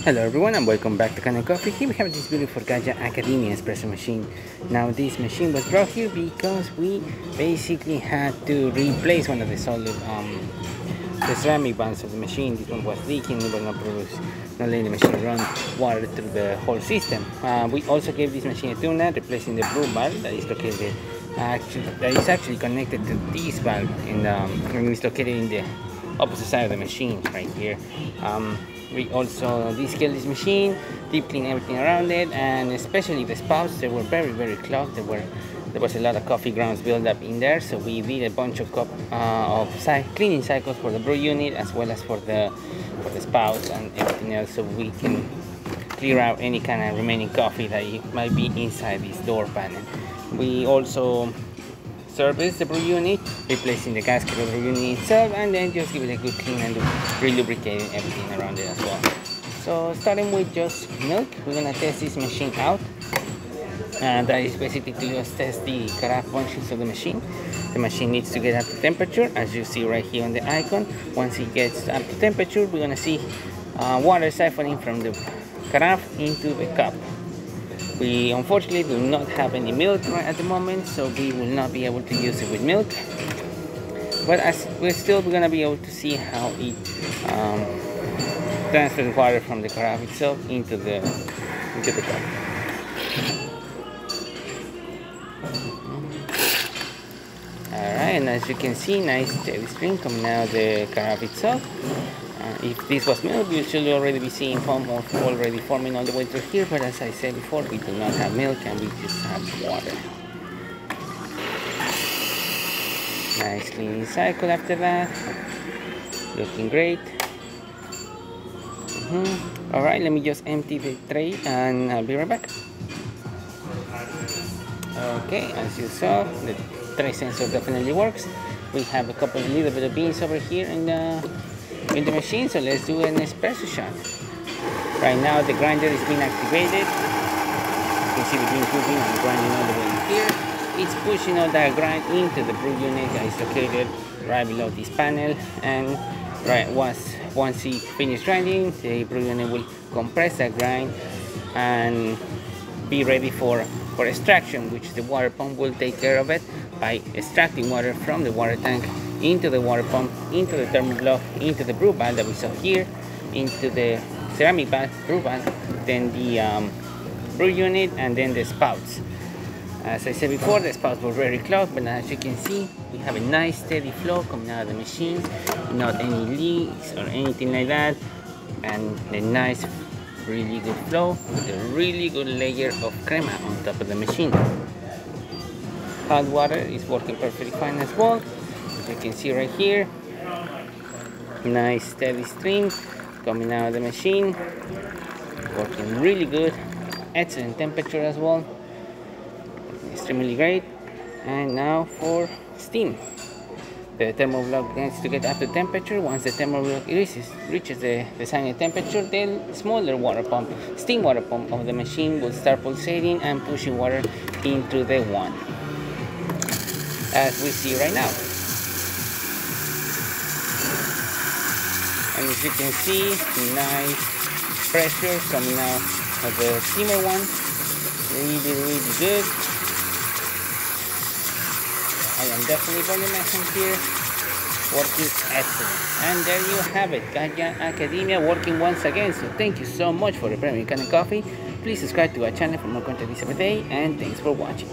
Hello everyone and welcome back to Can Coffee. Here we have this beautiful Gaggia Academia espresso machine. Now this machine was brought here because we basically had to replace one of the solid the ceramic bands of the machine. This one was leaking, it was not letting the machine run water through the whole system. We also gave this machine a tune-up, replacing the brew valve that is located actually connected to this valve and it's located in the opposite side of the machine right here. We also descaled this machine, deep clean everything around it, and especially the spouts. They were very clogged. There was a lot of coffee grounds built up in there, so we did a bunch of cleaning cycles for the brew unit as well as for the spouts and everything else, so we can clear out any kind of remaining coffee that might be inside this door panel. We also service the brew unit, replacing the gasket of the brew unit itself, and then just give it a good clean and re-lubricating everything around it as well. So starting with just milk, we're gonna test this machine out, and that is basically to just test the carafe functions of the machine. The machine needs to get up to temperature, as you see right here on the icon. Once it gets up to temperature, we're gonna see water siphoning from the carafe into the cup. We unfortunately do not have any milk right at the moment, so we will not be able to use it with milk. But as we're gonna be able to see how it transfers water from the carafe itself into the cup. Alright, and as you can see, nice steady stream coming out of the carafe itself. If this was milk, you should already be seeing foam already forming all the way through here, but as I said before, we do not have milk and we just have water. Nice cleaning cycle after that, looking great. Alright, let me just empty the tray and I'll be right back. Okay, as you saw, the tray sensor definitely works. We have a little bit of beans over here in the machine, so let's do an espresso shot. Right now the grinder is being activated. You can see the beans moving and grinding all the way in here. It's pushing all that grind into the brew unit that is located right below this panel, and once it finishes grinding, the brew unit will compress that grind and be ready for extraction, which the water pump will take care of it by extracting water from the water tank into the water pump, into the thermal block, into the brew valve that we saw here, into the ceramic brew valve, then the brew unit, and then the spouts. As I said before, the spouts were very clogged, but as you can see, we have a nice steady flow coming out of the machine, not any leaks or anything like that, and a nice, really good flow with a really good layer of crema on top of the machine. Hot water is working perfectly fine as well. As you can see right here, nice steady stream coming out of the machine, working really good, excellent temperature as well, extremely great. And now for steam. The thermal block needs to get up to temperature. Once the thermal block reaches the designated temperature, the smaller steam water pump of the machine will start pulsating and pushing water into the one, as we see right now. And as you can see, nice pressure coming out of the steamer one. Really good. I am definitely burning my hand here. Working excellent. And there you have it, Gaggia Academia working once again. So thank you so much for the premium Can Coffee. Please subscribe to our channel for more content this every day, and thanks for watching.